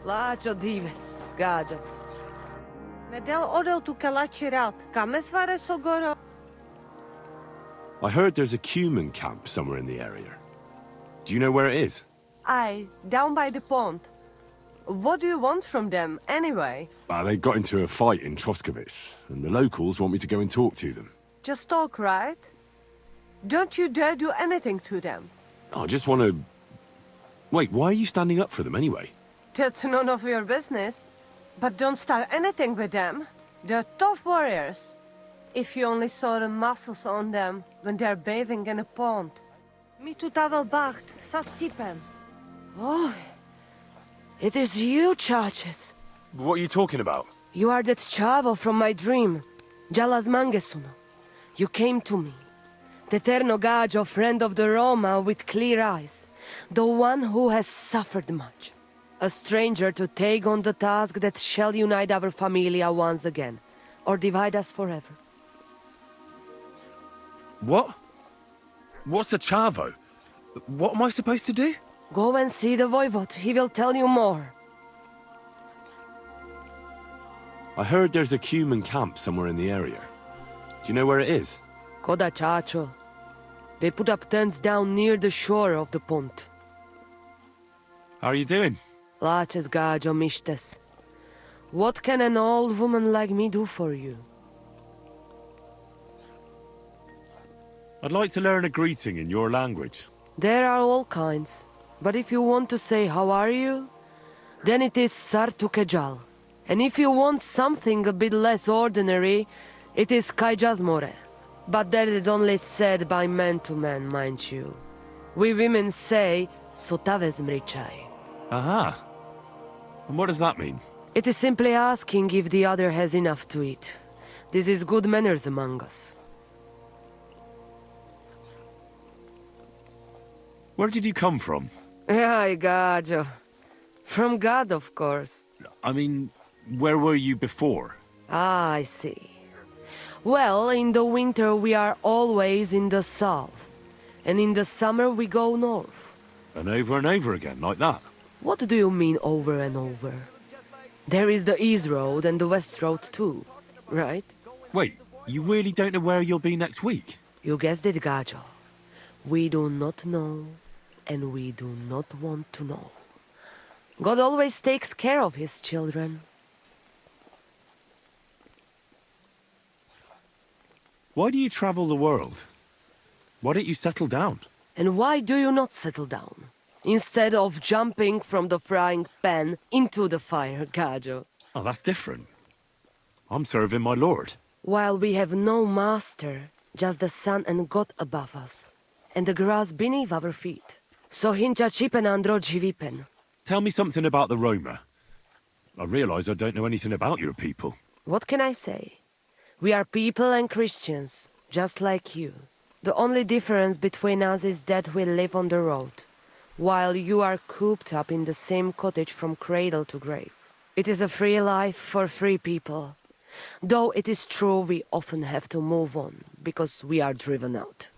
Lačo dives, gađa. Medel odel tu kalachirat. Kames vare sogoro. I heard there's a cumin camp somewhere in the area. Do you know where it is? Aye, down by the pond. What do you want from them, anyway? They got into a fight in Troskovitz, and the locals want me to go and talk to them. Just talk, right? Don't you dare do anything to them. I just want to... Wait, why are you standing up for them anyway? That's none of your business. But don't start anything with them. They're tough warriors. If you only saw the muscles on them when they're bathing in a pond. Mi tu tavel bacht, sa stipen. Oh, it is you, Chaches. What are you talking about? You are that chavo from my dream, Jalas Mangesuno. You came to me, the Terno Gajo, friend of the Roma with clear eyes, the one who has suffered much. A stranger to take on the task that shall unite our familia once again, or divide us forever. What? What's a chavo? What am I supposed to do? Go and see the Voivod, he will tell you more. I heard there's a cumin camp somewhere in the area. Do you know where it is? Koda Chacho. They put up tents down near the shore of the pond. How are you doing? Laches Gajo Mishtes. What can an old woman like me do for you? I'd like to learn a greeting in your language. There are all kinds. But if you want to say how are you, then it is Sartukejal. And if you want something a bit less ordinary, it is Kaijazmore. But that is only said by man to man, mind you. We women say Sotavez Mrichai. Aha. And what does that mean? It is simply asking if the other has enough to eat. This is good manners among us. Where did you come from? Ay, Gajo. From God, of course. I mean, where were you before? Ah, I see. Well, in the winter we are always in the south. And in the summer we go north. And over again, like that? What do you mean over and over? There is the East Road and the West Road too, right? Wait, you really don't know where you'll be next week? You guessed it, Gajo. We do not know, and we do not want to know. God always takes care of his children. Why do you travel the world? Why don't you settle down? And why do you not settle down? Instead of jumping from the frying pan into the fire, Gajo. Oh, that's different. I'm serving my lord. While we have no master, just the sun and God above us, and the grass beneath our feet. So hincha chipen andro jivipen. Tell me something about the Roma. I realize I don't know anything about your people. What can I say? We are people and Christians, just like you. The only difference between us is that we live on the road, while you are cooped up in the same cottage from cradle to grave. It is a free life for free people. Though it is true we often have to move on, because we are driven out.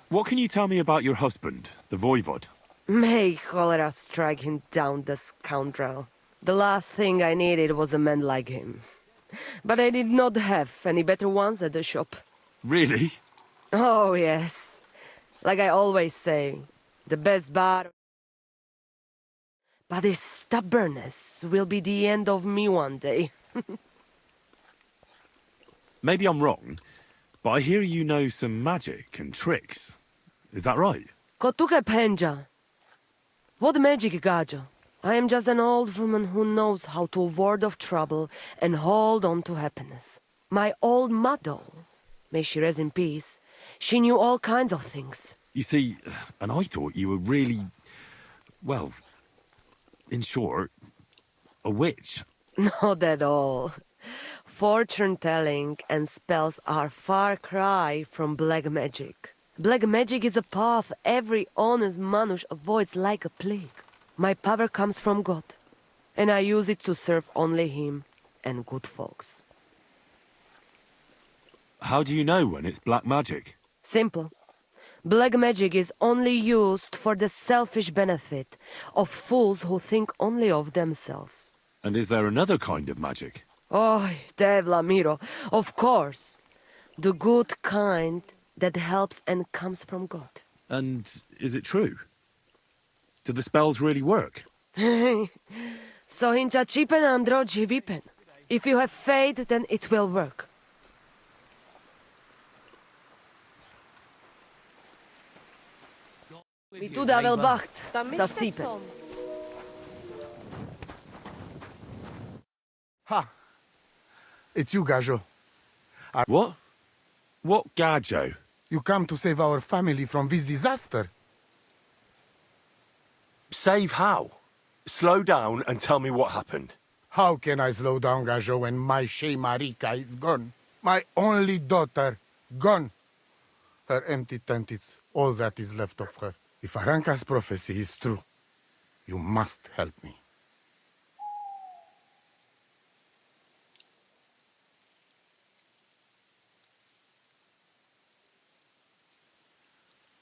What can you tell me about your husband, the Voivod? May cholera strike him down, the scoundrel. The last thing I needed was a man like him. But I did not have any better ones at the shop. Really? Oh, yes. Like I always say, the best bar... But his stubbornness will be the end of me one day. Maybe I'm wrong, but I hear you know some magic and tricks. Is that right? Kotuke Penja. What magic, Gajo? I am just an old woman who knows how to ward off trouble and hold on to happiness. My old mother, may she rest in peace, she knew all kinds of things. You see, and I thought you were really, well, in short, a witch. Not at all. Fortune-telling and spells are far cry from black magic. Black magic is a path every honest manush avoids like a plague. My power comes from God, and I use it to serve only him and good folks. How do you know when it's black magic? Simple. Black magic is only used for the selfish benefit of fools who think only of themselves. And is there another kind of magic? Oh, Devla Miro, of course. The good kind that helps and comes from God. And is it true? Do the spells really work? So hincha chipen androji vipen. If you have faith, then it will work. Mi tu davel bacht, sa stipen. Ha! It's you, Gajo. What? What Gajo? You come to save our family from this disaster. Save how? Slow down and tell me what happened. How can I slow down, Gajo, when my Shea Marika is gone? My only daughter, gone. Her empty tent is all that is left of her. If Aranka's prophecy is true, you must help me.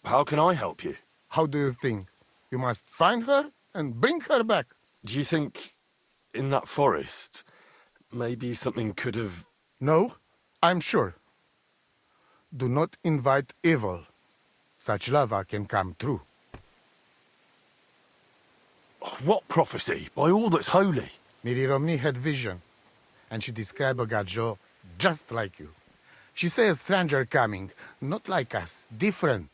How can I help you? How do you think? You must find her and bring her back. Do you think in that forest, maybe something could have... No, I'm sure. Do not invite evil. Such lava can come true. What prophecy? By all that's holy. Miri had vision, and she described a Gajo just like you. She said a stranger coming, not like us, different.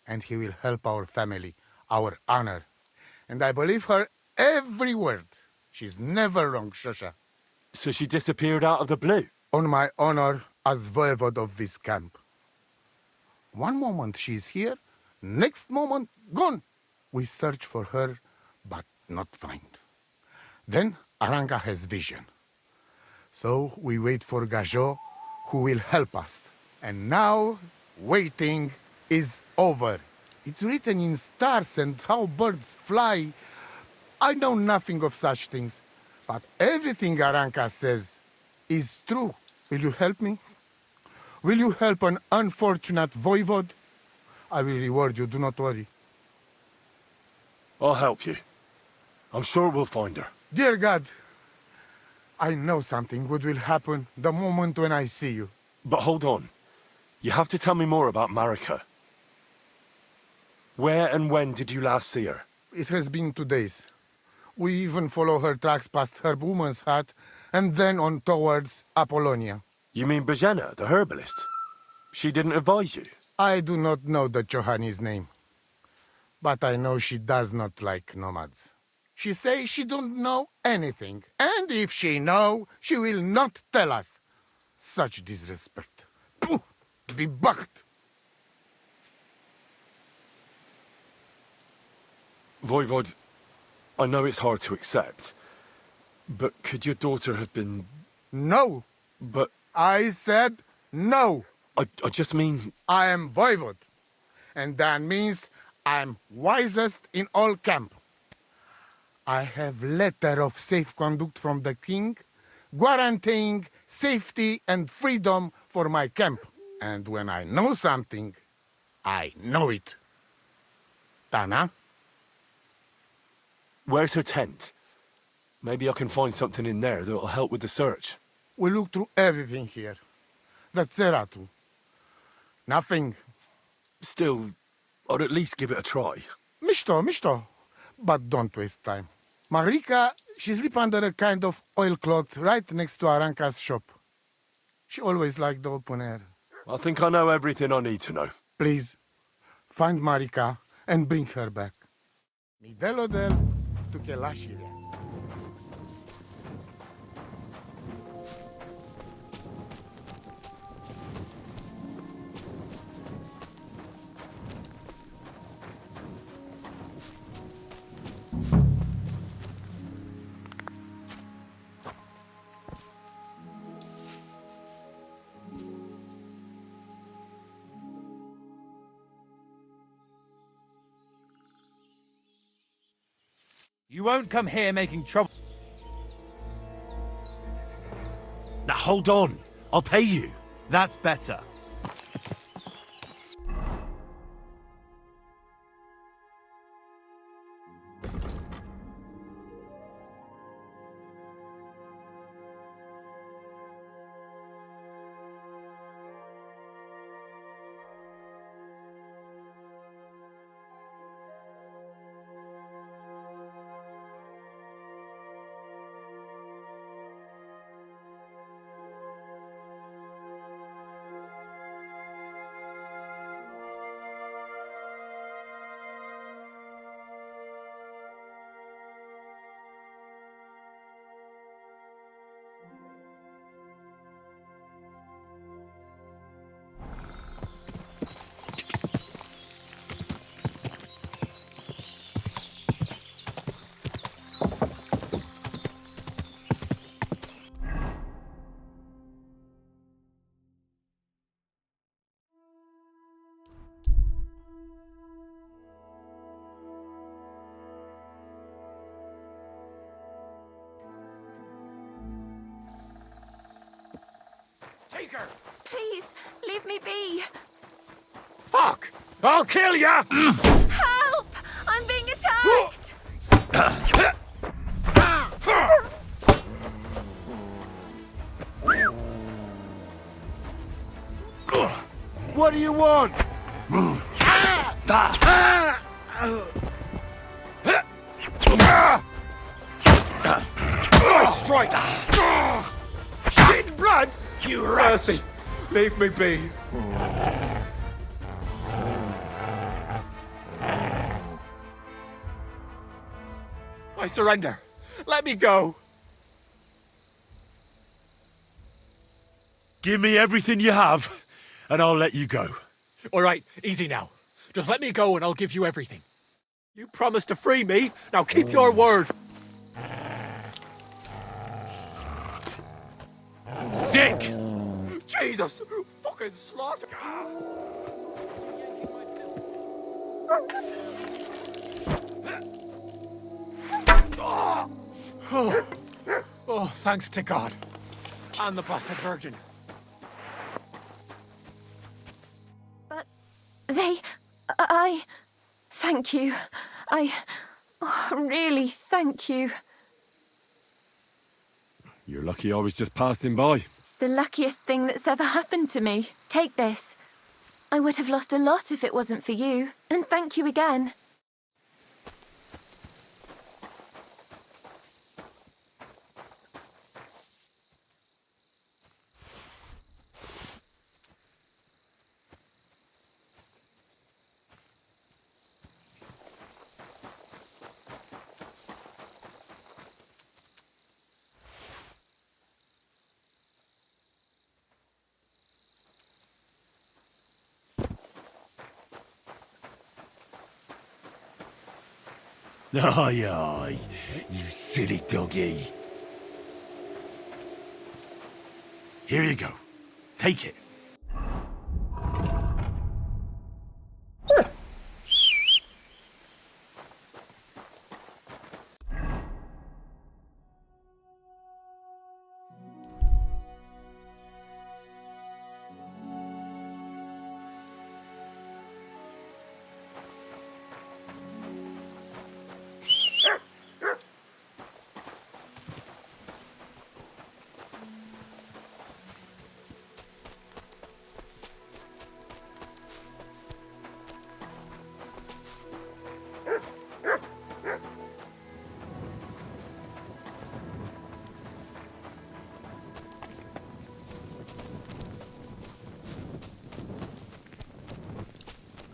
And he will help our family, our honor. And I believe her every word. She's never wrong, Shosha. So she disappeared out of the blue? On my honor as voivode of this camp. One moment she's here, next moment gone. We search for her, but not find. Then Aranka has vision. So we wait for Gajo, who will help us. And now, waiting is over. It's written in stars and how birds fly. I know nothing of such things, but everything Aranka says is true. Will you help me? Will you help an unfortunate voivode? I will reward you, do not worry. I'll help you. I'm sure we'll find her. Dear God, I know something good will happen the moment when I see you. But hold on. You have to tell me more about Marika. Where and when did you last see her? It has been 2 days. We even follow her tracks past her woman's hut and then on towards Apollonia. You mean Bajena, the herbalist? She didn't advise you? I do not know the Johani's name, but I know she does not like nomads. She says she don't know anything, and if she know, she will not tell us. Such disrespect. Puh! Be bucked! Voivod, I know it's hard to accept, but could your daughter have been... No! But I said no! I just mean... I am voivode, and that means I'm wisest in all camp. I have letter of safe conduct from the king, guaranteeing safety and freedom for my camp. And when I know something, I know it. Tana? Where's her tent? Maybe I can find something in there that'll help with the search. We look through everything here. The Ceratu. Nothing. Still, I'd at least give it a try. Mishto. But don't waste time. Marika, she sleep under a kind of oilcloth right next to Aranka's shop. She always liked the open air. I think I know everything I need to know. Please, find Marika and bring her back. Midelodel to Kelashire. You won't come here making trouble. Now hold on. I'll pay you. That's better. Take her! Please, leave me be. Fuck! I'll kill ya! Help! I'm being attacked! What do you want? Strike! Shit blood! You Mercy! Leave me be. I surrender. Let me go. Give me everything you have, and I'll let you go. All right, easy now. Just let me go and I'll give you everything. You promised to free me. Now keep your word. Sick! Jesus! Fucking slaughter! Oh, thanks to God. And the Blessed Virgin. But thank you. Really thank you. You're lucky I was just passing by. The luckiest thing that's ever happened to me. Take this. I would have lost a lot if it wasn't for you. And thank you again. Aye, aye, you silly doggy. Here you go. Take it.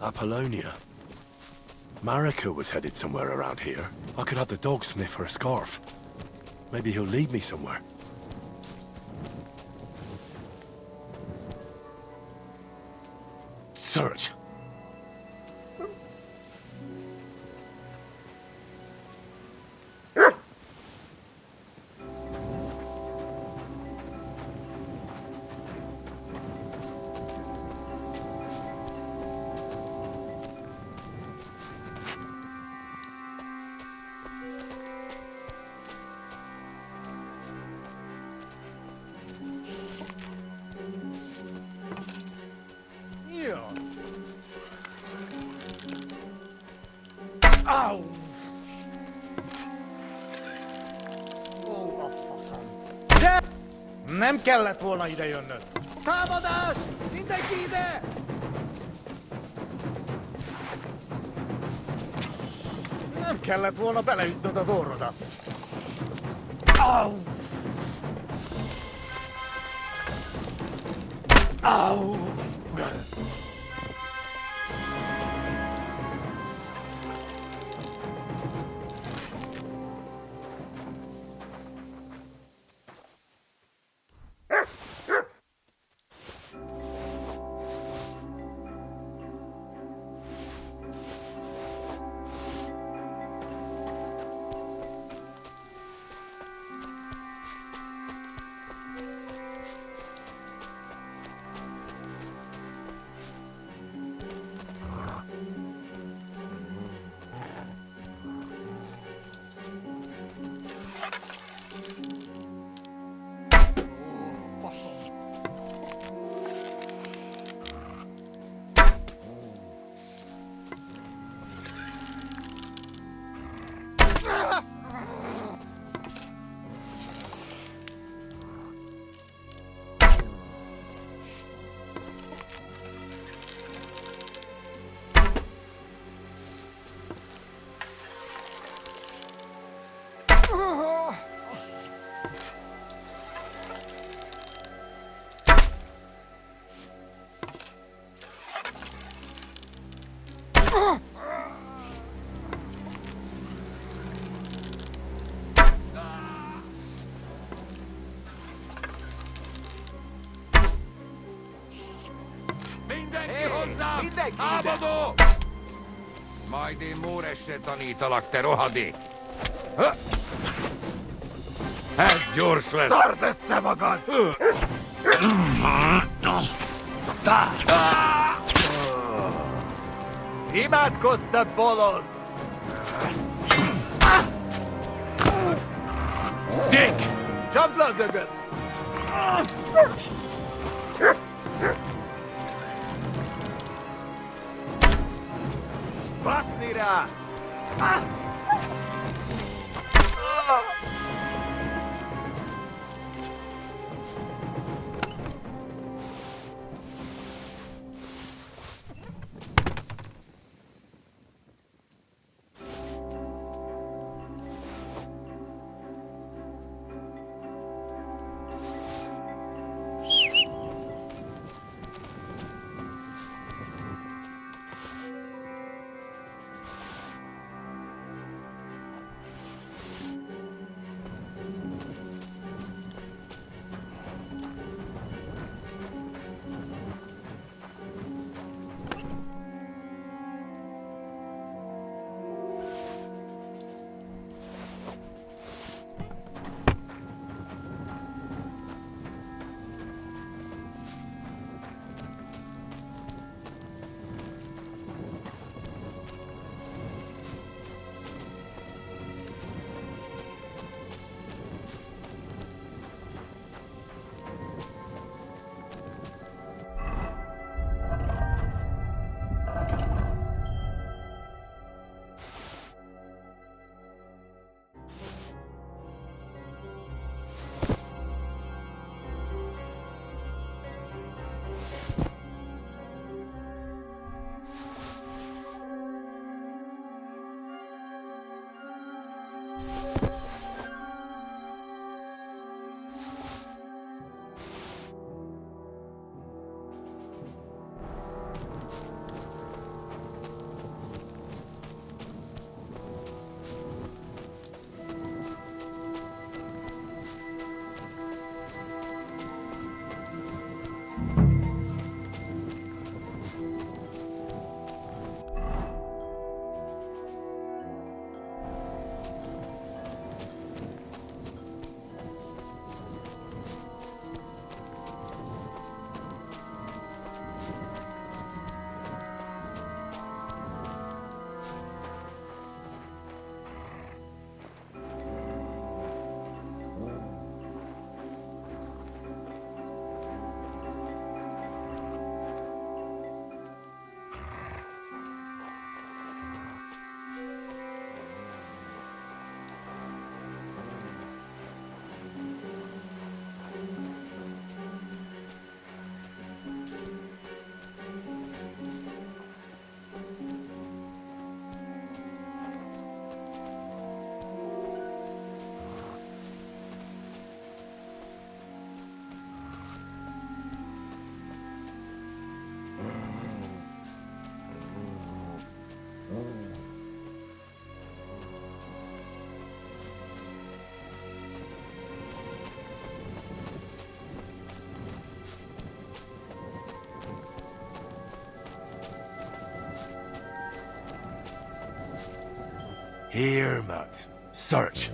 Apollonia. Marika was headed somewhere around here. I could have the dog sniff her scarf. Maybe he'll lead me somewhere. Search. Au! Ó, a faszom. De! Nem kellett volna ide jönnöd. Támadás! Mindenki ide! Nem kellett volna beleütnöd az orrodat. Au! Au! Mindenki hozzám! Mindenki Támadó! Majd én Móresre tanítalak, te rohadék! Ez gyors lesz! Szard össze magad! Imádkozz, te bolond! Szik! Csapd le a dögöt! Baszni rá! Here, Matt. Search.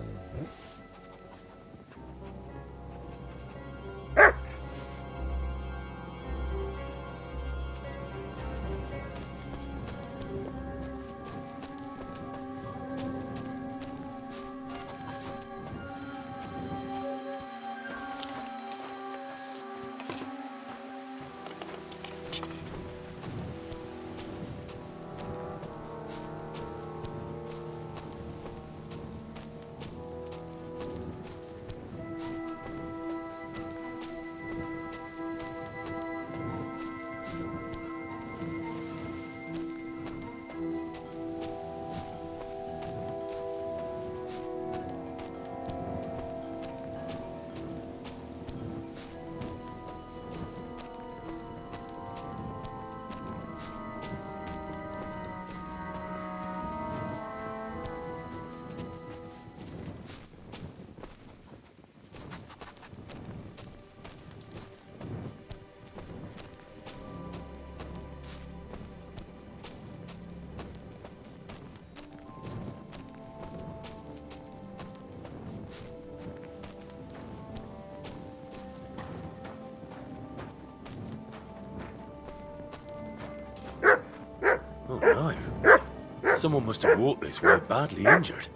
Oh no. Someone must have walked this way badly injured.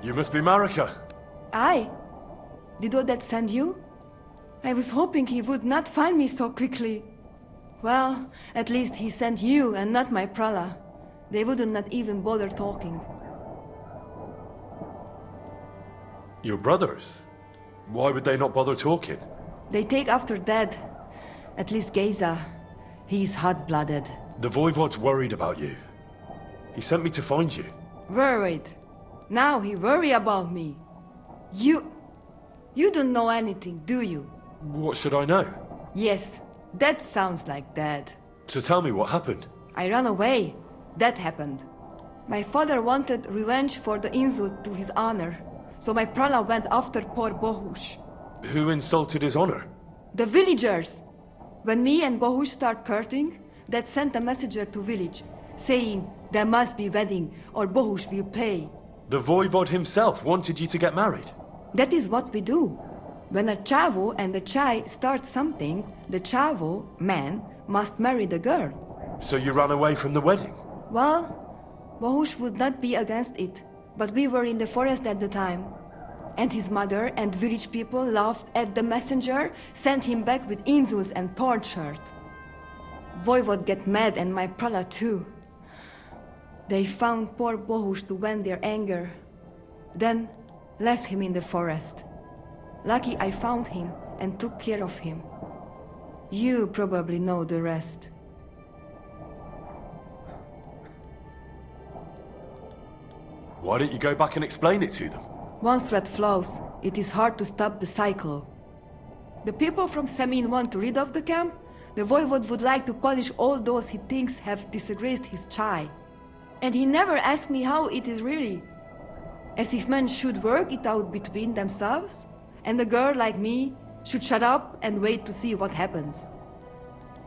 You must be Marika. I? Did Odette send you? I was hoping he would not find me so quickly. Well, at least he sent you and not my prala. They wouldn't not even bother talking. Your brothers? Why would they not bother talking? They take after dead. At least Geza. He's hot-blooded. The Voivod's worried about you. He sent me to find you. Worried. Now he worry about me. You don't know anything, do you? What should I know? Yes, that sounds like Dad. So tell me what happened. I ran away. That happened. My father wanted revenge for the insult to his honor, so my prala went after poor Bohush. Who insulted his honor? The villagers! When me and Bohush start courting, Dad sent a messenger to village, saying there must be wedding or Bohush will pay. The Voivod himself wanted you to get married. That is what we do. When a chavo and a chai start something, the chavo, man, must marry the girl. So you ran away from the wedding? Well, Bohush would not be against it, but we were in the forest at the time. And his mother and village people laughed at the messenger, sent him back with insults and tortured. Voivod get mad and my prala too. They found poor Bohush to vent their anger, then left him in the forest. Lucky I found him and took care of him. You probably know the rest. Why don't you go back and explain it to them? Once red flows, it is hard to stop the cycle. The people from Semin want to rid of the camp. The Voivod would like to punish all those he thinks have disgraced his chai. And he never asked me how it is really. As if men should work it out between themselves, and a girl like me should shut up and wait to see what happens.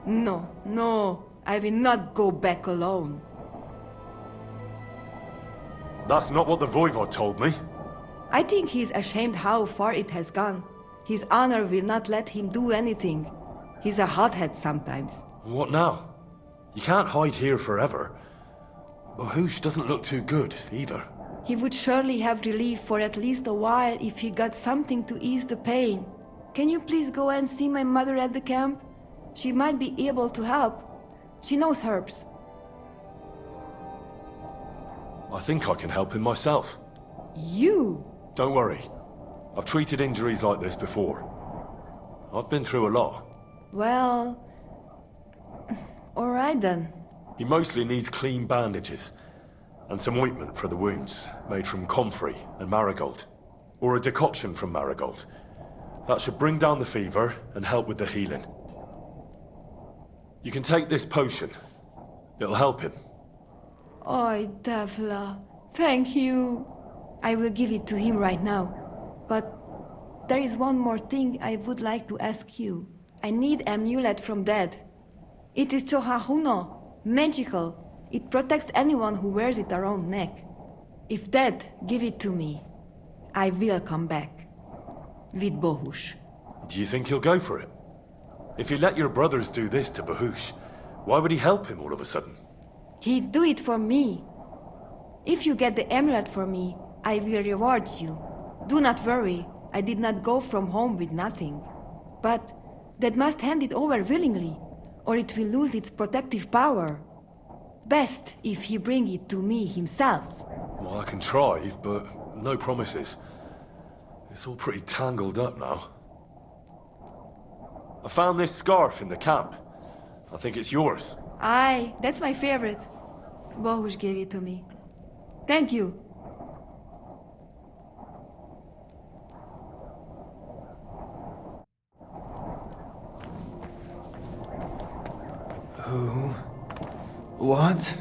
No, I will not go back alone. That's not what the Voivod told me. I think he's ashamed how far it has gone. His honor will not let him do anything. He's a hothead sometimes. What now? You can't hide here forever. Bohush doesn't look too good, either. He would surely have relief for at least a while if he got something to ease the pain. Can you please go and see my mother at the camp? She might be able to help. She knows herbs. I think I can help him myself. You? Don't worry. I've treated injuries like this before. I've been through a lot. Well... alright then. He mostly needs clean bandages, and some ointment for the wounds, made from comfrey and marigold. Or a decoction from marigold. That should bring down the fever and help with the healing. You can take this potion. It'll help him. Oi, Devla. Thank you. I will give it to him right now. But there is one more thing I would like to ask you. I need amulet from Dad. It is Chohahuno. Magical. It protects anyone who wears it around neck. If Dad give it to me, I will come back. With Bohush. Do you think he'll go for it? If he let your brothers do this to Bohush, why would he help him all of a sudden? He'd do it for me. If you get the amulet for me, I will reward you. Do not worry, I did not go from home with nothing. But Dad must hand it over willingly, or it will lose its protective power. Best if he bring it to me himself. Well, I can try, but no promises. It's all pretty tangled up now. I found this scarf in the camp. I think it's yours. Aye, that's my favorite. Bohush gave it to me. Thank you. Who? What?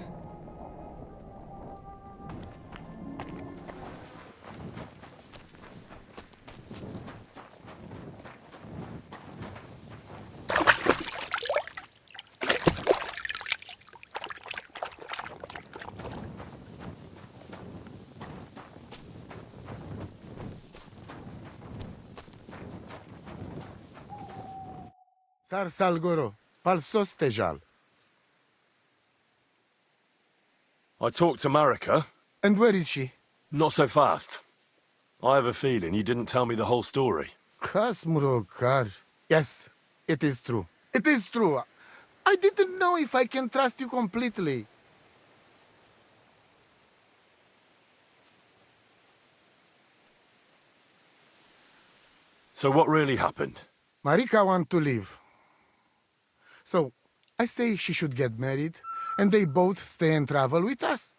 Tsar Salgoro, palsos tejal. I talked to Marika. And where is she? Not so fast. I have a feeling you didn't tell me the whole story. Kasmurokar. Yes, it is true. It is true. I didn't know if I can trust you completely. So what really happened? Marika want to leave. So, I say she should get married, and they both stay and travel with us.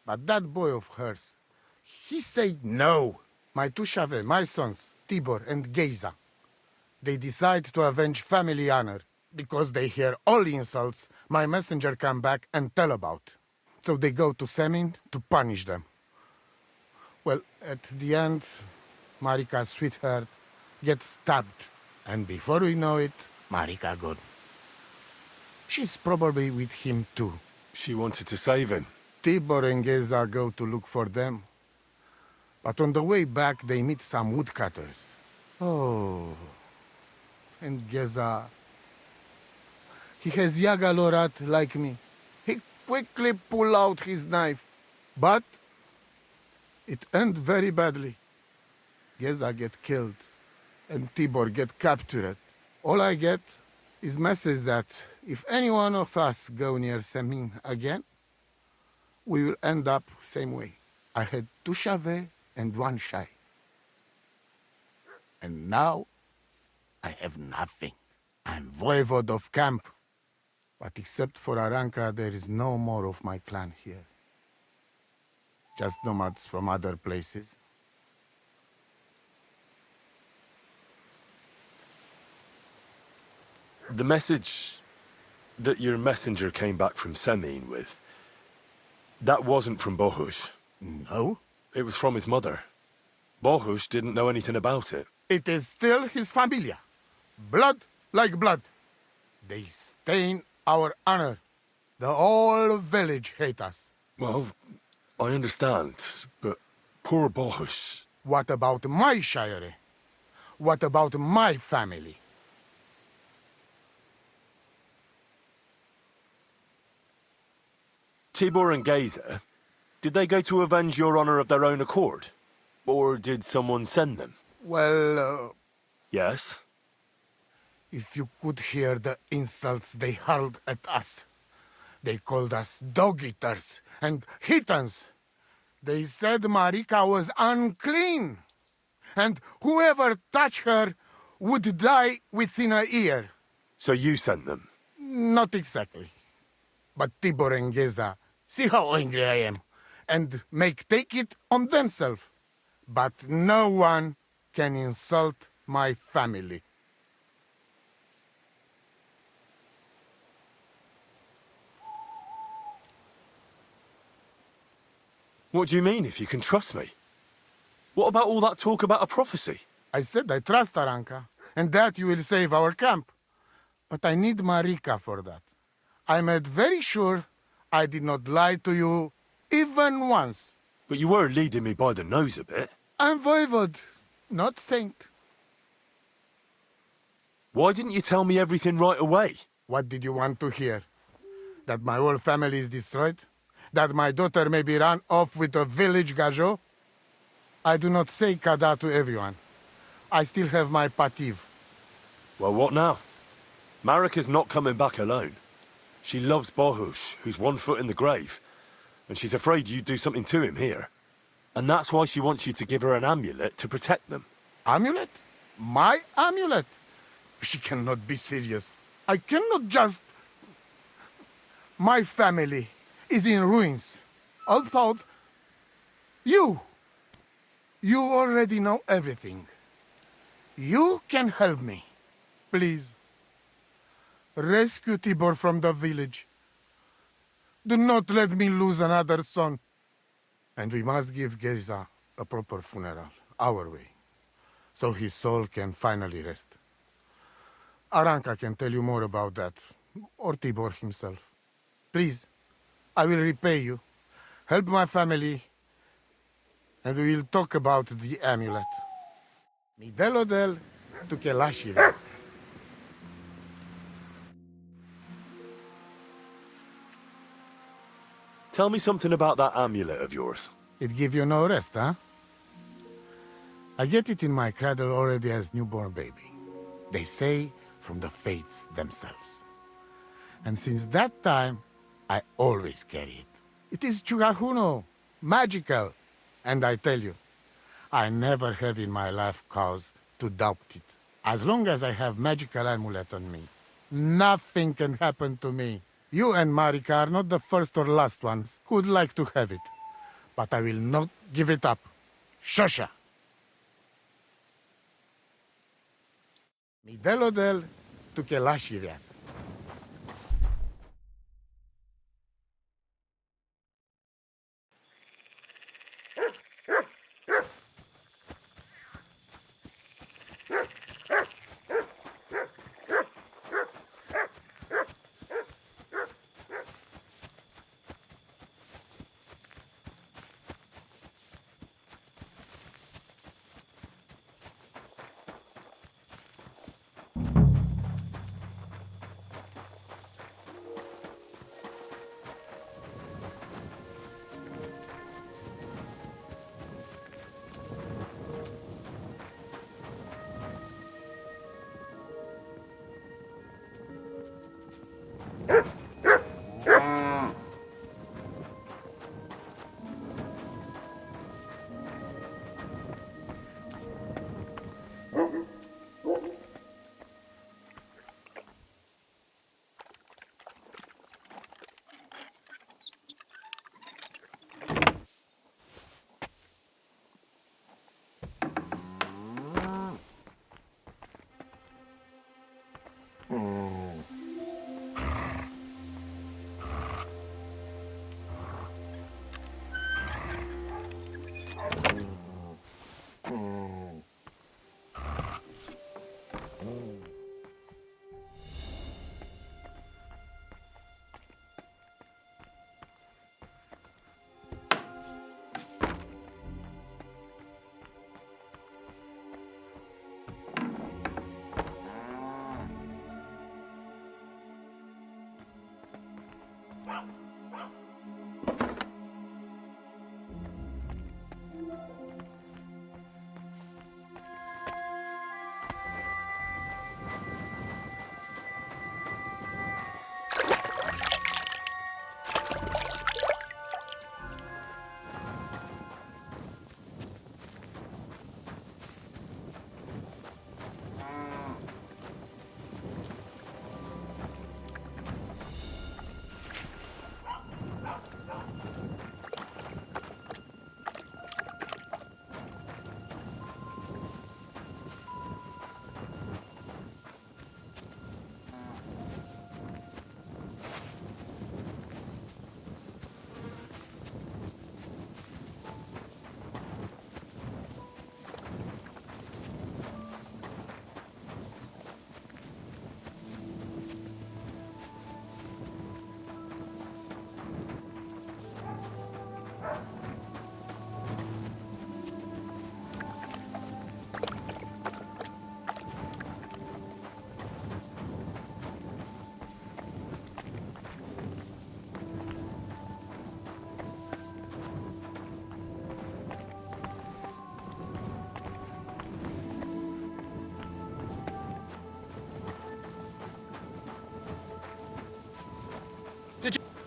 But that boy of hers, he said no. My two Shave, my sons, Tibor and Geza, they decide to avenge family honor because they hear all insults my messenger come back and tell about. So they go to Semin to punish them. Well, at the end, Marika's sweetheart gets stabbed. And before we know it, Marika gone. She's probably with him too. She wanted to save him. Tibor and Geza go to look for them. But on the way back, they meet some woodcutters. Oh. And Geza... He has Yaga Lorat like me. He quickly pull out his knife. But it end very badly. Geza get killed. And Tibor get captured. All I get is message that if any one of us go near Semin again, we will end up same way. I had two Shave and one Shai. And now, I have nothing. I'm voivode of camp. But except for Aranka, there is no more of my clan here. Just nomads from other places. The message that your messenger came back from Semin with, that wasn't from Bohush. No? It was from his mother. Bohush didn't know anything about it. It is still his familia. Blood like blood. They stain our honor. The whole village hate us. Well, I understand, but poor Bohush. What about my shire? What about my family? Tibor and Geza, did they go to avenge your honor of their own accord? Or did someone send them? Well, Yes? if you could hear the insults they hurled at us. They called us dog-eaters and heathens. They said Marika was unclean. And whoever touched her would die within a year. So you sent them? Not exactly. But Tibor and Geza, see how angry I am, and take it on themselves. But no one can insult my family. What do you mean, if you can trust me? What about all that talk about a prophecy? I said I trust Aranka, and that you will save our camp. But I need Marika for that. I made very sure I did not lie to you even once. But you were leading me by the nose a bit. I'm voivode, not saint. Why didn't you tell me everything right away? What did you want to hear? That my whole family is destroyed? That my daughter may be run off with a village gajo? I do not say kada to everyone. I still have my pativ. Well, what now? Marika's not coming back alone. She loves Bohush, who's 1 foot in the grave. And she's afraid you'd do something to him here. And that's why she wants you to give her an amulet to protect them. Amulet? My amulet? She cannot be serious. I cannot just... My family is in ruins. I thought... You already know everything. You can help me. Please. Rescue Tibor from the village. Do not let me lose another son. And we must give Geza a proper funeral, our way, so his soul can finally rest. Aranka can tell you more about that, or Tibor himself. Please, I will repay you. Help my family, and we will talk about the amulet. Midelodel to Kelashiva. Tell me something about that amulet of yours. It give you no rest, huh? I get it in my cradle already as newborn baby. They say from the fates themselves. And since that time, I always carry it. It is chugahuno, magical. And I tell you, I never have in my life cause to doubt it. As long as I have magical amulet on me, nothing can happen to me. You and Marika are not the first or last ones who'd like to have it. But I will not give it up. Shosha! Mi delodel tu kelashiviat.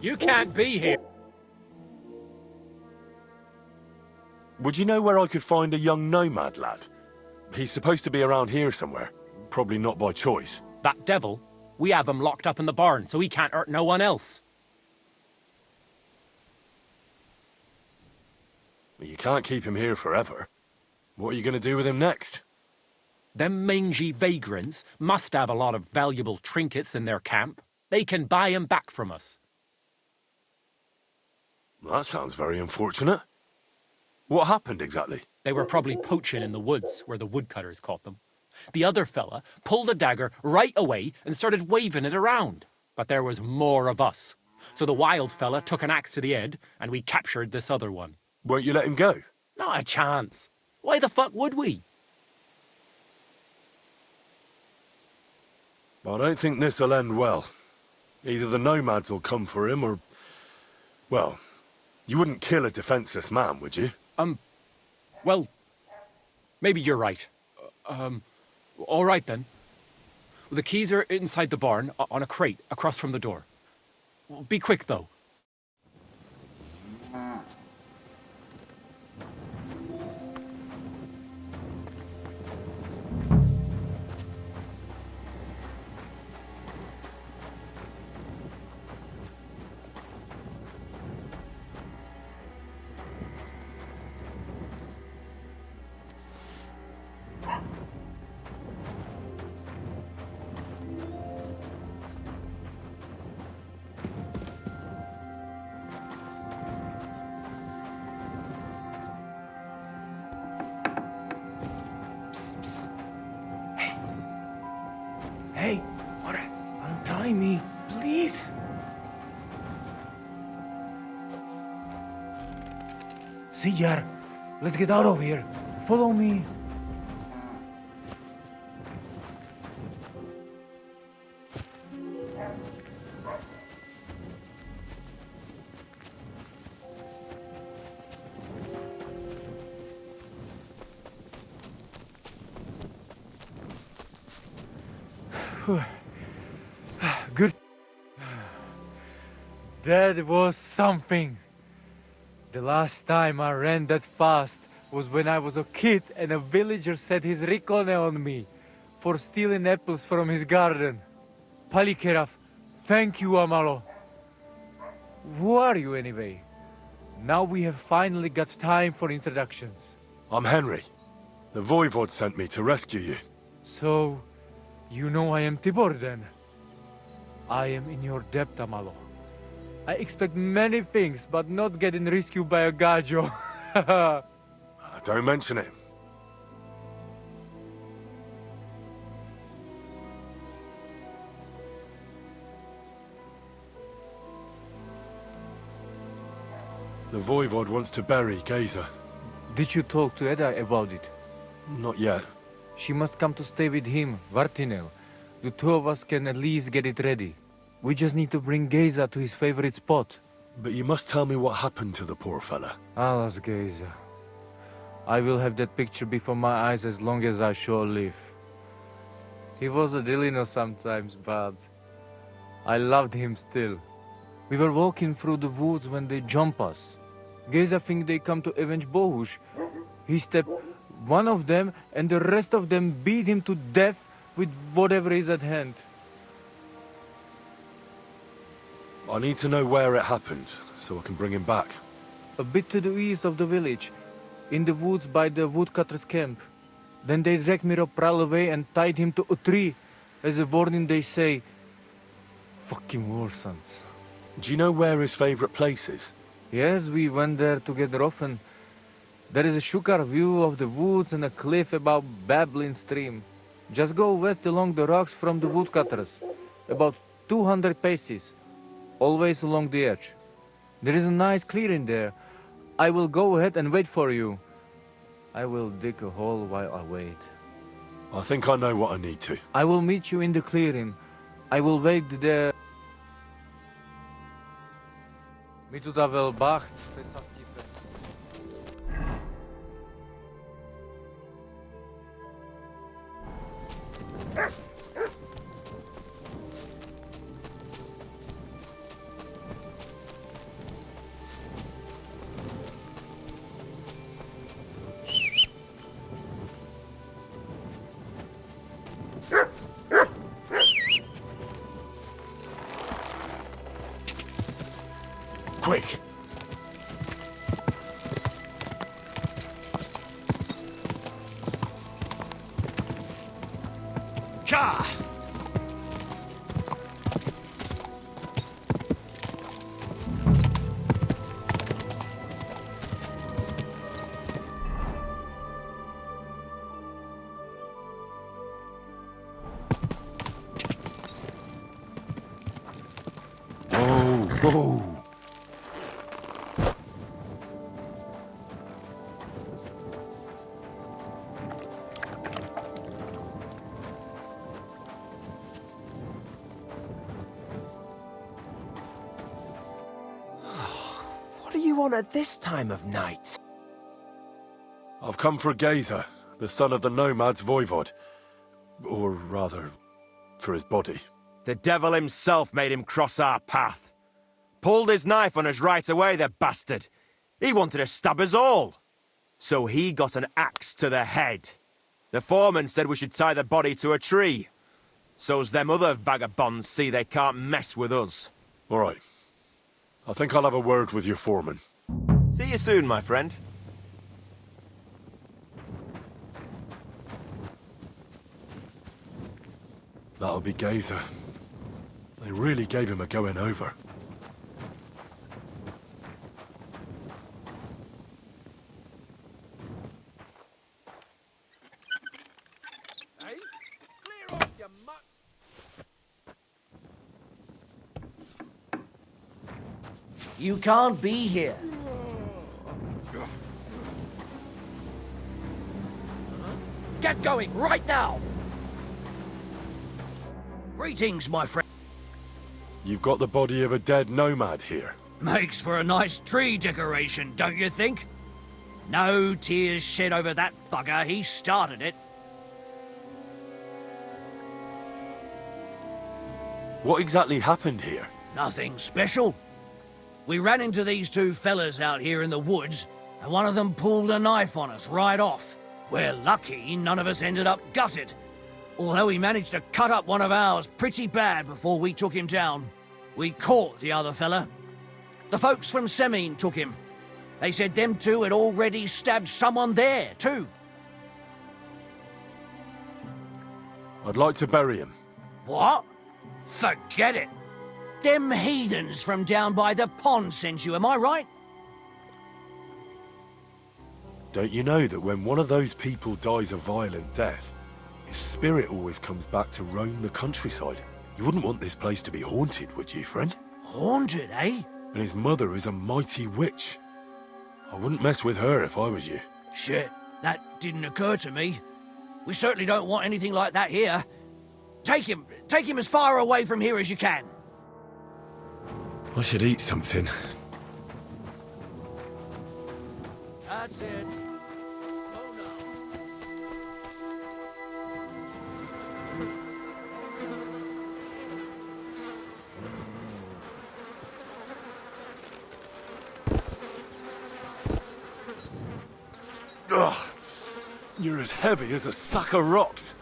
You can't be here. Would you know where I could find a young nomad lad? He's supposed to be around here somewhere. Probably not by choice. That devil? We have him locked up in the barn, so he can't hurt no one else. Well, you can't keep him here forever. What are you going to do with him next? Them mangy vagrants must have a lot of valuable trinkets in their camp. They can buy him back from us. Well, that sounds very unfortunate. What happened exactly? They were probably poaching in the woods where the woodcutters caught them. The other fella pulled a dagger right away and started waving it around. But there was more of us. So the wild fella took an axe to the head and we captured this other one. Won't you let him go? Not a chance. Why the fuck would we? I don't think this'll end well. Either the nomads will come for him or... well, You wouldn't kill a defenseless man, would you? Well, maybe you're right. All right then. The keys are inside the barn, on a crate, across from the door. Be quick, though. Hey, what? Untie me, please. See, Yar, let's get out of here. Follow me. Good. That was something. The last time I ran that fast was when I was a kid and a villager set his ricone on me for stealing apples from his garden. Palikeraf, thank you, Amalo. Who are you anyway? Now we have finally got time for introductions. I'm Henry. The Voivod sent me to rescue you. So, you know I am Tibor then? I am in your debt, Amalo. I expect many things, but not getting rescued by a gajo. Don't mention it. The Voivod wants to bury Geza. Did you talk to Edda about it? Not yet. She must come to stay with him, Vartinel. The two of us can at least get it ready. We just need to bring Geza to his favorite spot. But you must tell me what happened to the poor fella. Alas, Geza. I will have that picture before my eyes as long as I shall live. He was a Delino sometimes, but I loved him still. We were walking through the woods when they jump us. Geza think they come to avenge Bohush. He stepped one of them and the rest of them beat him to death with whatever is at hand. I need to know where it happened, so I can bring him back. A bit to the east of the village, in the woods by the woodcutter's camp. Then they dragged Miropral away and tied him to a tree. As a warning they say, fucking war sons. Do you know where his favorite place is? Yes, we went there together often. There is a shukar view of the woods and a cliff above babbling stream. Just go west along the rocks from the woodcutters. About 200 paces. Always along the edge. There is a nice clearing there. I will go ahead and wait for you. I will dig a hole while I wait. I think I know what I need to. I will meet you in the clearing. I will wait there. Mi tu da wel bacht. Quick! What do you want at this time of night? I've come for Gazer, the son of the nomad's voivod. Or rather, for his body. The devil himself made him cross our path. Pulled his knife on us right away, the bastard. He wanted to stab us all. So he got an axe to the head. The foreman said we should tie the body to a tree. So's them other vagabonds see they can't mess with us. All right. I think I'll have a word with your foreman. See you soon, my friend. That'll be Gazer. They really gave him a going over. Hey, clear off, you mutt! You can't be here. Get going, right now! Greetings, my friend. You've got the body of a dead nomad here. Makes for a nice tree decoration, don't you think? No tears shed over that bugger, he started it. What exactly happened here? Nothing special. We ran into these two fellas out here in the woods, and one of them pulled a knife on us right off. We're lucky none of us ended up gutted, although he managed to cut up one of ours pretty bad before we took him down. We caught the other fella. The folks from Semine took him. They said them two had already stabbed someone there, too. I'd like to bury him. What? Forget it. Them heathens from down by the pond sent you, am I right? Don't you know that when one of those people dies a violent death, his spirit always comes back to roam the countryside? You wouldn't want this place to be haunted, would you, friend? Haunted, eh? And his mother is a mighty witch. I wouldn't mess with her if I was you. Shit, that didn't occur to me. We certainly don't want anything like that here. Take him as far away from here as you can. I should eat something. That's it. Oh no. Ugh. You're as heavy as a sack of rocks.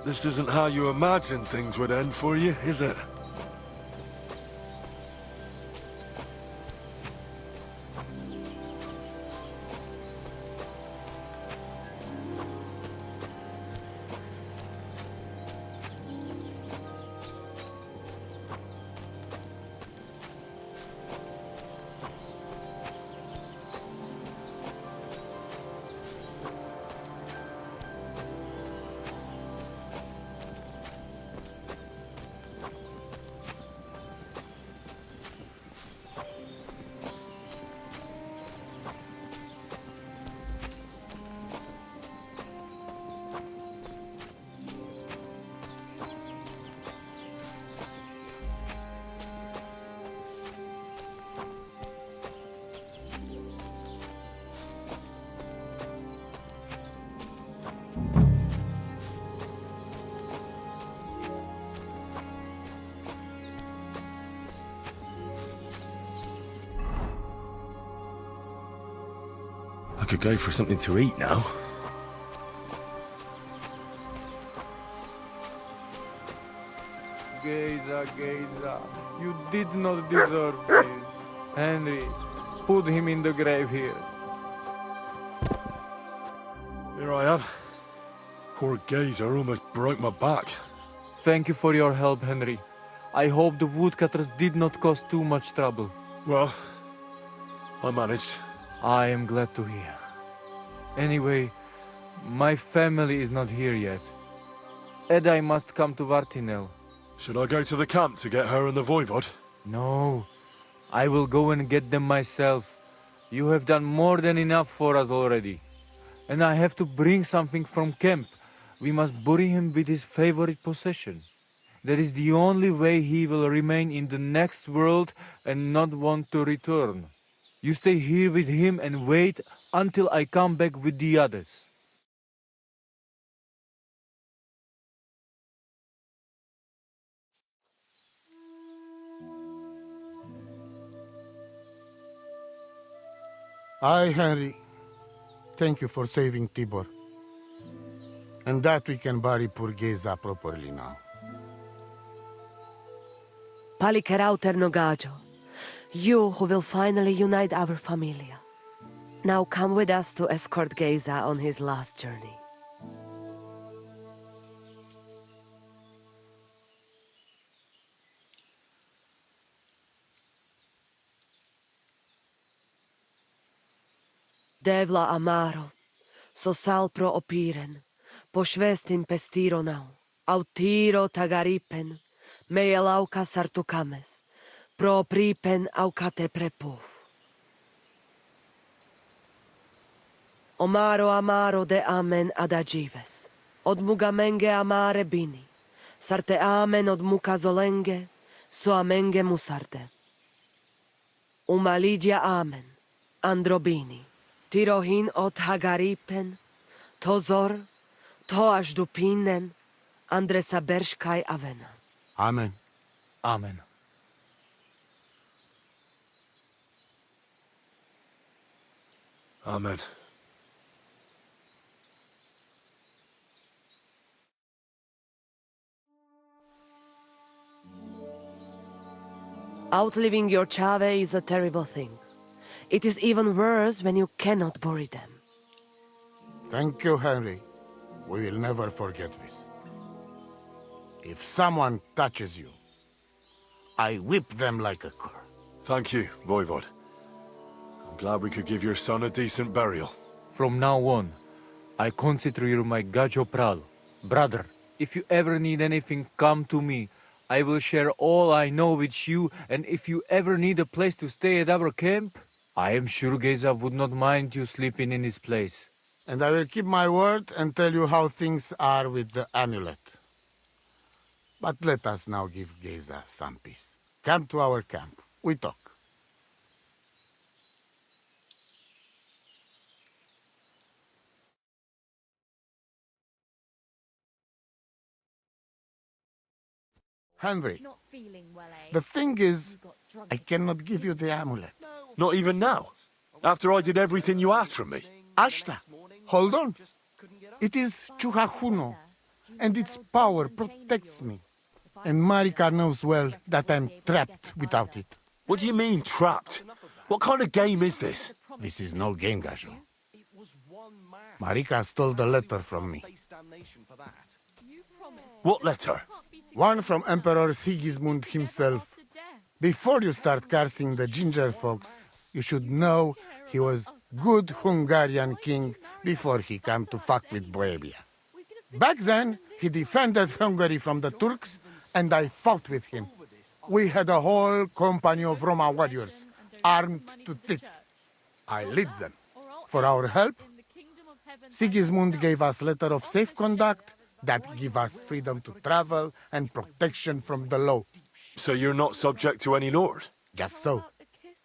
This isn't how you imagined things would end for you, is it? I could go for something to eat now. Gazer, you did not deserve this. Henry, put him in the grave here. Here I am. Poor Gazer almost broke my back. Thank you for your help, Henry. I hope the woodcutters did not cause too much trouble. Well, I managed. I am glad to hear. Anyway, my family is not here yet. And I must come to Vartinel. Should I go to the camp to get her and the voivod? No, I will go and get them myself. You have done more than enough for us already. And I have to bring something from camp. We must bury him with his favorite possession. That is the only way he will remain in the next world and not want to return. You stay here with him and wait until I come back with the others. Aye, Henry. Thank you for saving Tibor. And that we can bury poor Geza properly now. Palikerauter Nogajo, you who will finally unite our familia. Now come with us to escort Geza on his last journey. Devla amaro, so sal pro opiren, pošvestin pestiro nau, autiro tagaripen, meje lauka sartukames, pro pripen aukate prepuf. Omaro amaro de amen adagives, od mugamenge amare bini, sarte amen od muka zolenge, so amenge musarte. Umalidia amen, androbini. Tirohin od Hagaripen, Tozor, Toaš Dupinen, Andresa Berškaj Avena. Amen. Amen. Amen. Outliving your chave is a terrible thing. It is even worse when you cannot bury them. Thank you, Henry. We will never forget this. If someone touches you, I whip them like a cur. Thank you, voivod. I'm glad we could give your son a decent burial. From now on, I consider you my Gajo Pral. Brother, if you ever need anything, come to me. I will share all I know with you, and if you ever need a place to stay at our camp, I am sure Geza would not mind you sleeping in his place. And I will keep my word and tell you how things are with the amulet. But let us now give Geza some peace. Come to our camp. We talk. Henry, the thing is, I cannot give you the amulet. Not even now? After I did everything you asked from me? Ashta, hold on. It is Chuhajuno, and its power protects me. And Marika knows well that I'm trapped without it. What do you mean, trapped? What kind of game is this? This is no game, Gajo. Marika stole the letter from me. What letter? One from Emperor Sigismund himself. Before you start cursing the ginger folks, you should know he was good Hungarian king before he came to fuck with Bohemia. Back then, he defended Hungary from the Turks, and I fought with him. We had a whole company of Roma warriors, armed to teeth. I led them. For our help, Sigismund gave us letter of safe conduct that give us freedom to travel and protection from the law. So you're not subject to any lord? Just so.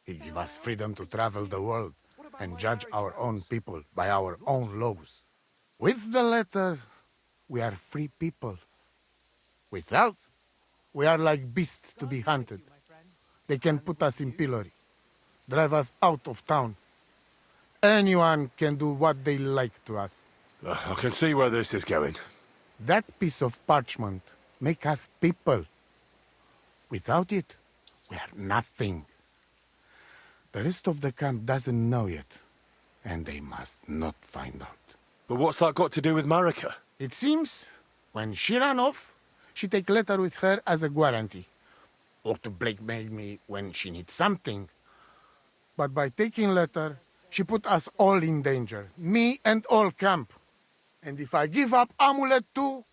He give us freedom to travel the world and judge our own people by our own laws. With the letter, we are free people. Without, we are like beasts to be hunted. They can put us in pillory, drive us out of town. Anyone can do what they like to us. I can see where this is going. That piece of parchment make us people. Without it, we are nothing. The rest of the camp doesn't know yet, and they must not find out. But what's that got to do with Marika? It seems, when she ran off, she take letter with her as a guarantee, or to blackmail me when she needs something. But by taking letter, She put us all in danger, me and all camp. And if I give up amulet too,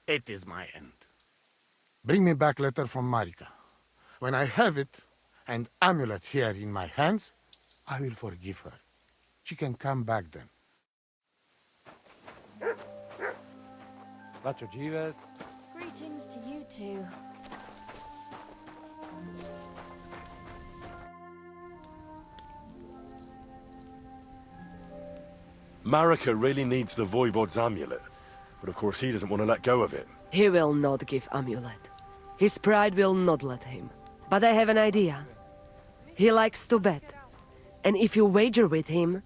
it is my end. Bring me back letter from Marika. When I have it, and amulet here in my hands, I will forgive her. She can come back then. Braćo Gives. Greetings to you too. Marika really needs the Voivod's amulet, but of course he doesn't want to let go of it. He will not give amulet. His pride will not let him. But I have an idea. He likes to bet. And if you wager with him,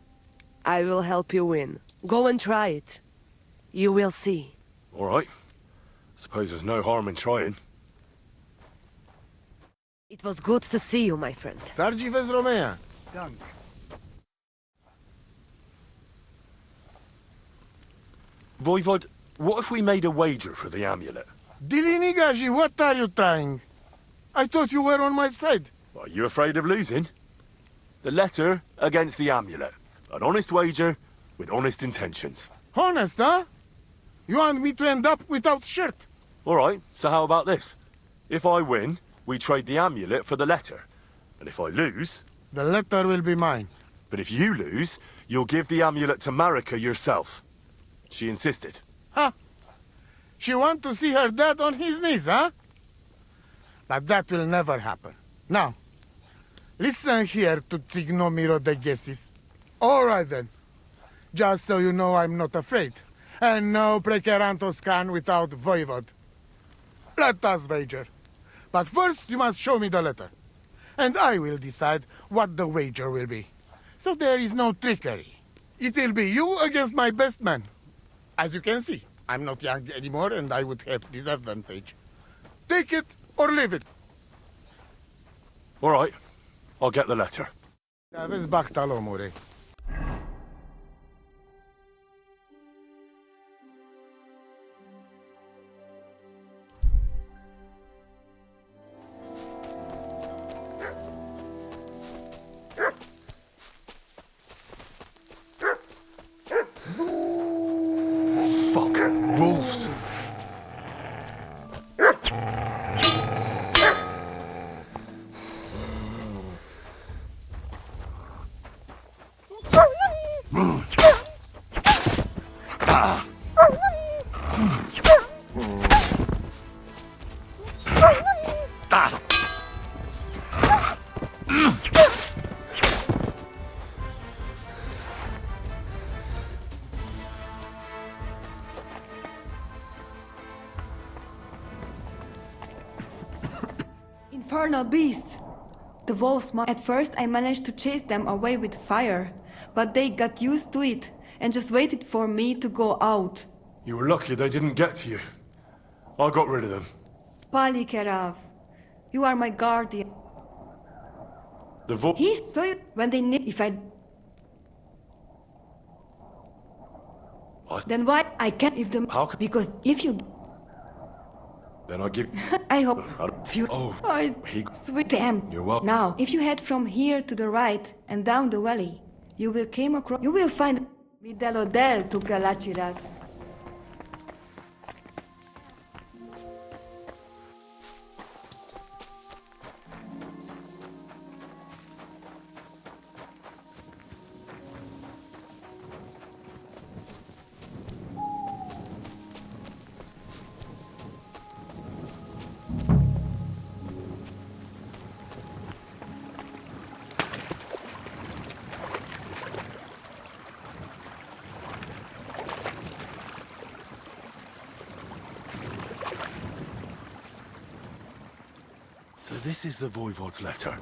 I will help you win. Go and try it. You will see. All right. Suppose there's no harm in trying. It was good to see you, my friend. Sargi vez Romea. Dank. Voivod, what if we made a wager for the amulet? Dilinigaji, what are you trying? I thought you were on my side. Are you afraid of losing? The letter against the amulet. An honest wager with honest intentions. Honest, huh? You want me to end up without shirt? All right, so how about this? If I win, we trade the amulet for the letter. And if I lose... The letter will be mine. But if you lose, you'll give the amulet to Marika yourself. She insisted. Huh? She want to see her dad on his knees, huh? But that will never happen. Now, listen here to Tignomiro de Gesis. All right then. Just so you know I'm not afraid. And no prekerantos can without Voivod. Let us wager. But first you must show me the letter. And I will decide what the wager will be. So there is no trickery. It will be you against my best man. As you can see, I'm not young anymore and I would have disadvantage. Take it or leave it. All right, I'll get the letter. Aveți bahtalo, more. Fuck, wolves. Infernal beasts! The wolves. At first I managed to chase them away with fire, but they got used to it and just waited for me to go out. You were lucky they didn't get to you. I got rid of them. Palikerav, you are my guardian. The vo- He's so when they need if I then why I can't if them How because if you Then I give... I hope you Oh, he... sweet damn. You're welcome. Now, if you head from here to the right and down the valley, you will came across you will find Midelodel to Galachirat. So this is the Voivod's letter.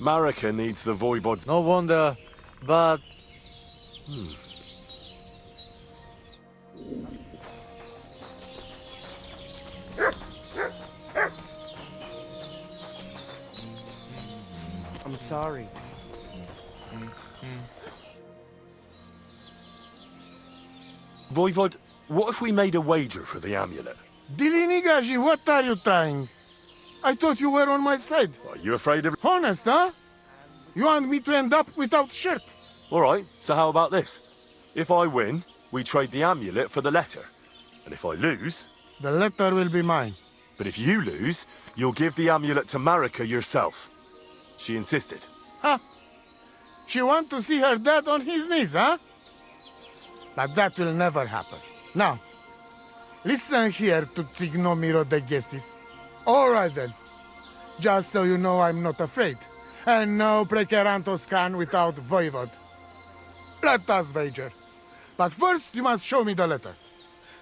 Marika needs the Voivod's... No wonder, but... I'm sorry. Voivod, what if we made a wager for the amulet? Dilinigaji, what are you trying? I thought you were on my side. Are you afraid of... Honest, huh? You want me to end up without shirt? All right, so how about this? If I win, we trade the amulet for the letter. And if I lose... The letter will be mine. But if you lose, you'll give the amulet to Marika yourself. She insisted. Huh? She want to see her dad on his knees, huh? But that will never happen. Now, listen here to Tignomiro de Gesis. All right then. Just so you know I'm not afraid. And no precarantos can without Voivod. Let us wager. But first you must show me the letter.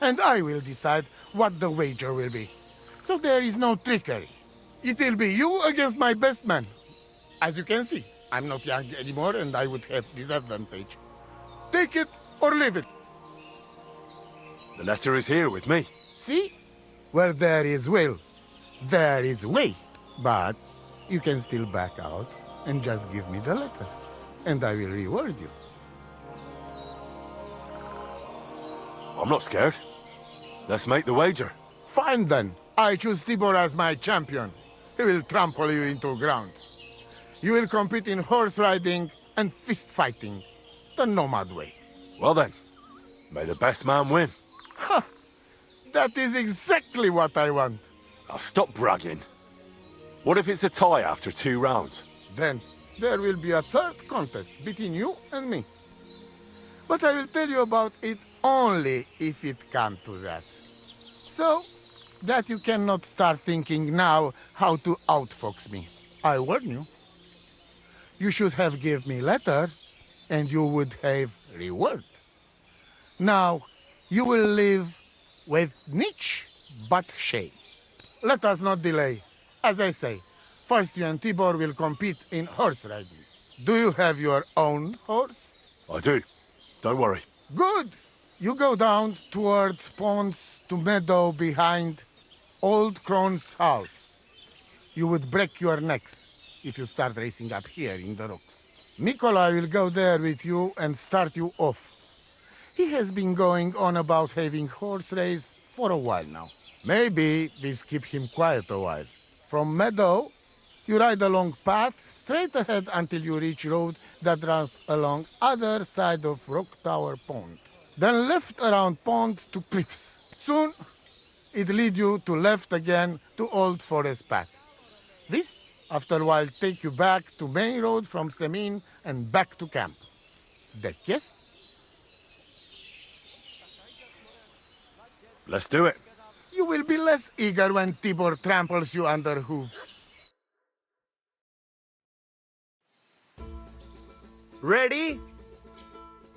And I will decide what the wager will be. So there is no trickery. It will be you against my best man. As you can see, I'm not young anymore and I would have disadvantage. Take it or leave it. The letter is here with me. See? Where there is will, there is way. But you can still back out and just give me the letter. And I will reward you. I'm not scared. Let's make the wager. Fine then. I choose Tibor as my champion. He will trample you into ground. You will compete in horse riding and fist fighting. The nomad way. Well then, may the best man win. Ha! That is exactly what I want. Now stop bragging. What if it's a tie after 2 rounds? Then there will be a third contest between you and me. But I will tell you about it only if it comes to that. So that you cannot start thinking now how to outfox me. I warn you. You should have give me letter, and you would have reward. Now, you will live with niche but shame. Let us not delay. As I say, first you and Tibor will compete in horse riding. Do you have your own horse? I do. Don't worry. Good. You go down towards ponds to meadow behind Old Crone's house. You would break your necks if you start racing up here in the rocks. Nikolai will go there with you and start you off. He has been going on about having horse race for a while now. Maybe this keep him quiet a while. From meadow, you ride along path straight ahead until you reach road that runs along other side of Rock Tower Pond. Then left around pond to cliffs. Soon, it lead you to left again to Old Forest Path. This, after a while, take you back to main road from Semin and back to camp. Deck, yes? Let's do it. You will be less eager when Tibor tramples you under hooves. Ready?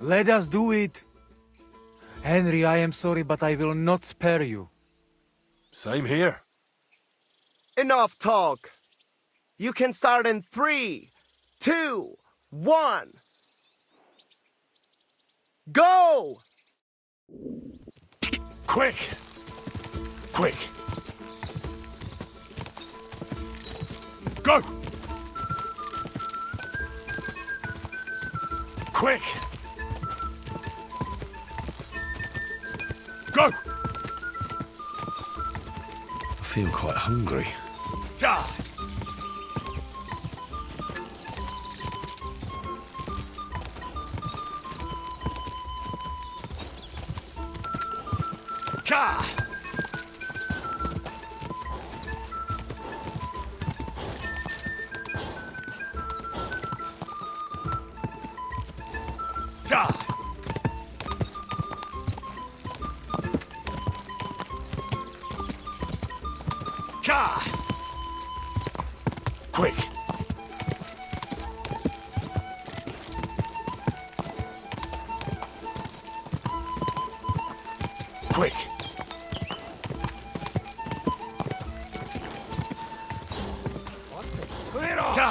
Let us do it. Henry, I am sorry, but I will not spare you. Same here. Enough talk. You can start in 3, 2, 1. Go! Quick! Quick! Go! Quick! Go! I feel quite hungry. Ja! Ka! Ja! Ka! Quick! Quick! Ka!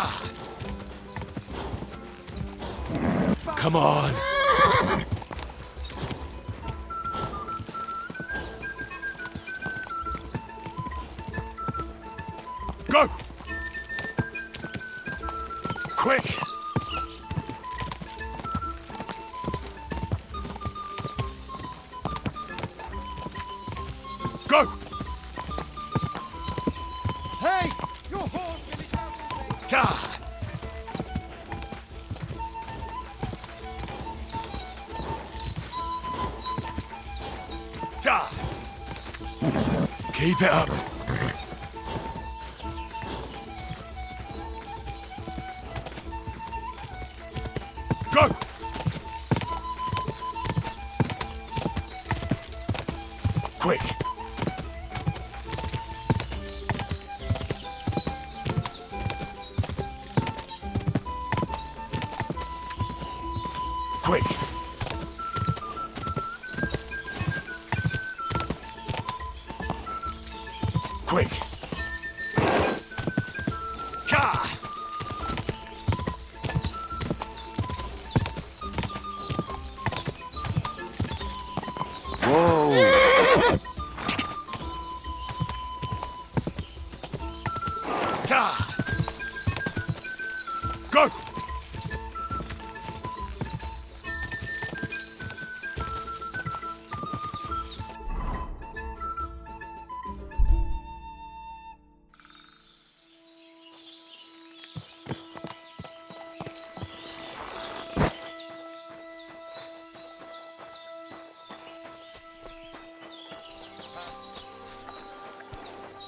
come on. Go! Quick! Go! Hey! You horse! God! God! Keep it up. Go! Quick! Quick! Quick! Ka! Whoa! Ka! Go!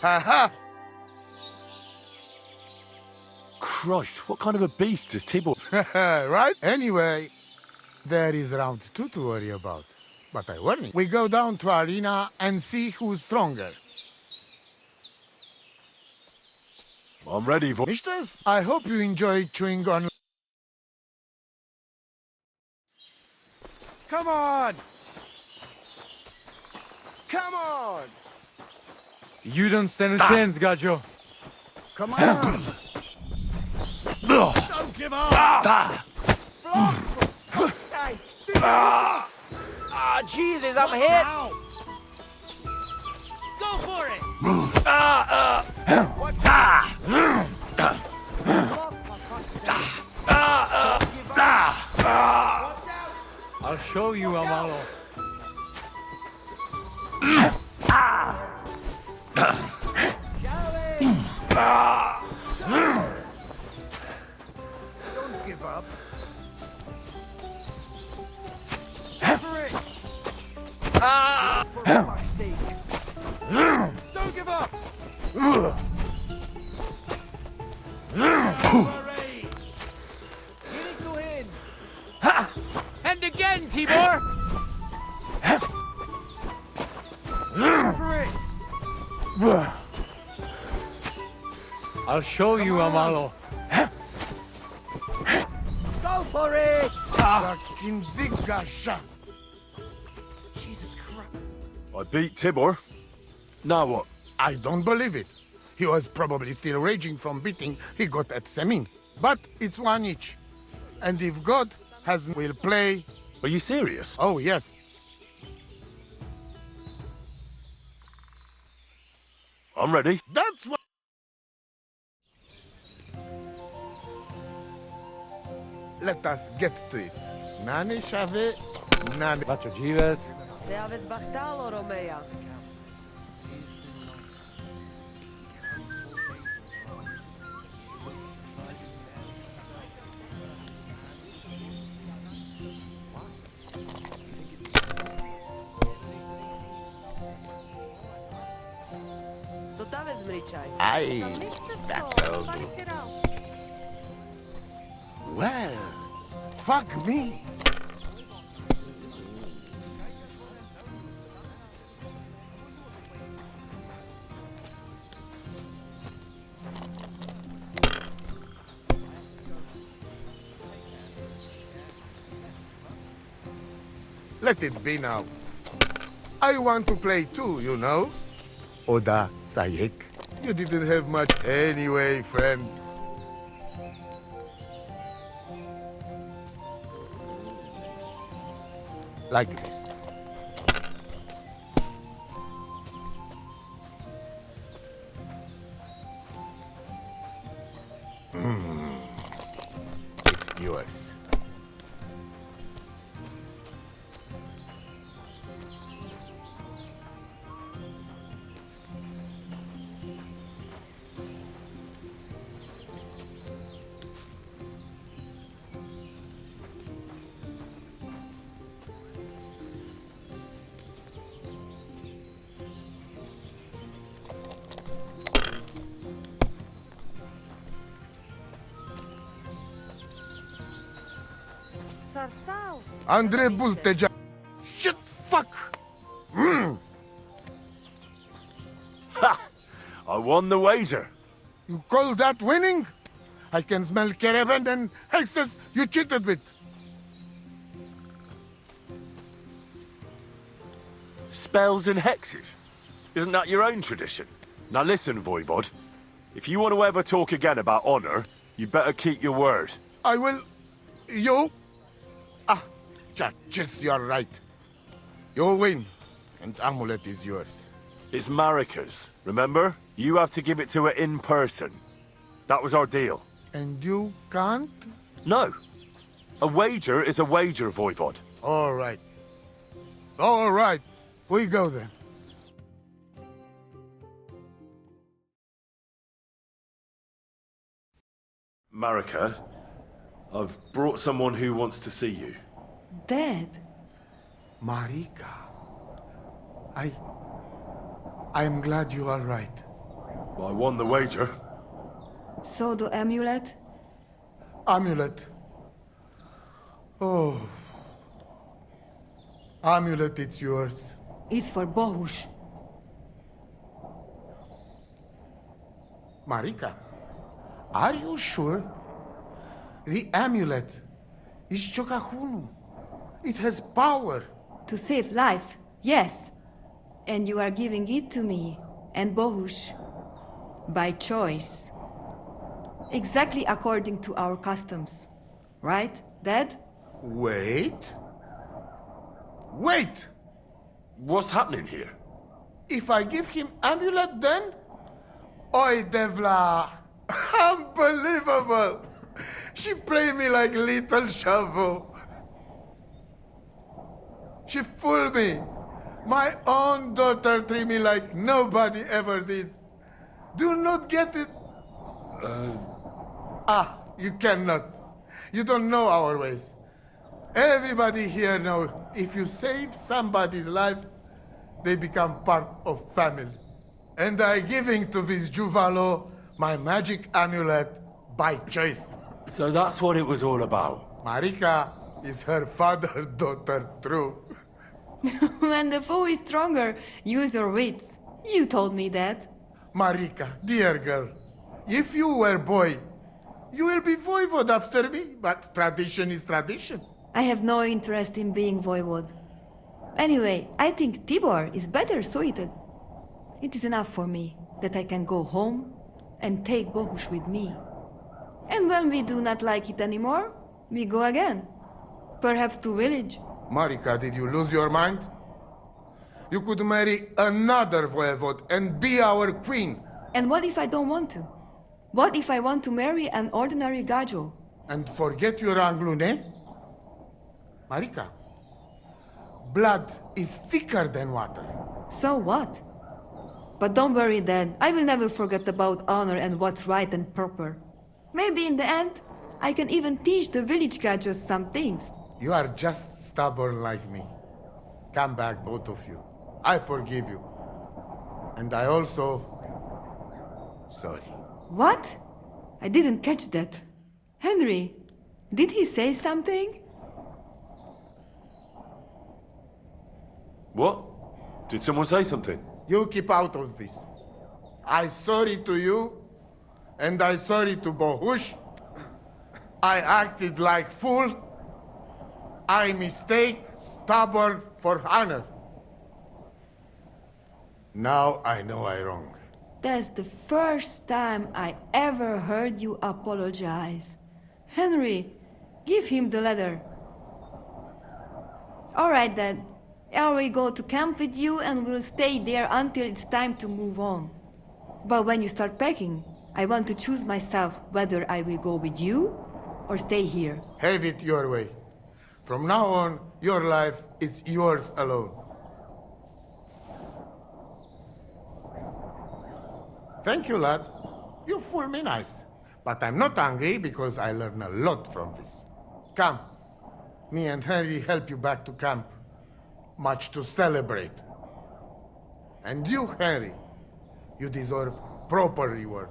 Ha Christ, what kind of a beast is Tibor? ha! Right? Anyway, there is round 2 to worry about. But I warn you, we go down to arena and see who's stronger. I'm ready for... Mishters, I hope you enjoy chewing on... Come on! Come on! You don't stand a chance, Gajo. Come on! Don't give up! Jesus, I'm hit! Go for it! I'll show you, Amalo. Don't give up. For fuck's sake. Don't give up! And again, Tibor! I'll show you, Amalo. Go for it! Fucking ziggasha! Jesus Christ. I beat Tibor. Now what? I don't believe it. He was probably still raging from beating he got at Semin. But it's 1 each. And if God will play... Are you serious? Oh, yes. I'm ready. That's what... Let us get to it. Nane shave, nane... Bacio Gives. Te aveți bahtalo, Romeia. So te aveți mričaj. Aye, that'll do. Well, fuck me. Let it be now. I want to play too, you know? Oda, Sayek, you didn't have much anyway, friend. Like this. It's yours. Andre Bulteja. Shit, fuck! Ha! I won the wager. You call that winning? I can smell caravan and hexes you cheated with. Spells and hexes? Isn't that your own tradition? Now listen, Voivod. If you want to ever talk again about honor, you better keep your word. I will... You? Ah, just you're right. You win, and amulet is yours. It's Marika's, remember? You have to give it to her in person. That was our deal. And you can't? No. A wager is a wager, Voivod. All right. All right. We go then. Marika, I've brought someone who wants to see you. Dead? Marika. I am glad you are right. I won the wager. So the amulet? Amulet. Oh. Amulet, it's yours. It's for Bohush. Marika, are you sure? The amulet is Chokahunu. It has power. To save life, yes. And you are giving it to me and Bohush. By choice. Exactly according to our customs. Right, Dad? Wait. Wait! What's happening here? If I give him amulet then? Oi, Devla! Unbelievable! She played me like little Chavo. She fooled me. My own daughter treated me like nobody ever did. Do not get it. You cannot. You don't know our ways. Everybody here knows if you save somebody's life, they become part of family. And I giving to this Juvalo my magic amulet by choice. So that's what it was all about. Marika is her father's daughter, true. When the foe is stronger, use your wits. You told me that. Marika, dear girl, if you were boy, you will be voivod after me, but tradition is tradition. I have no interest in being voivod. Anyway, I think Tibor is better suited. It is enough for me that I can go home and take Bohush with me. And when we do not like it anymore, we go again. Perhaps to village. Marika, did you lose your mind? You could marry another voivod and be our queen. And what if I don't want to? What if I want to marry an ordinary gajo? And forget your Anglune? Marika, blood is thicker than water. So what? But don't worry, Dad. I will never forget about honor and what's right and proper. Maybe in the end, I can even teach the village gajos some things. You are just stubborn like me. Come back, both of you. I forgive you. And I also... sorry. What? I didn't catch that. Henry, did he say something? What? Did someone say something? You keep out of this. I sorry to you, and I sorry to Bohush. I acted like fool. I mistake, stubborn for honor. Now I know I wrong. That's the first time I ever heard you apologize. Henry, give him the letter. Alright then. I will go to camp with you and we'll stay there until it's time to move on. But when you start packing, I want to choose myself whether I will go with you or stay here. Have it your way. From now on, your life is yours alone. Thank you, lad. You fool me nice. But I'm not angry because I learn a lot from this. Come. Me and Henry help you back to camp. Much to celebrate. And you, Henry, you deserve proper reward.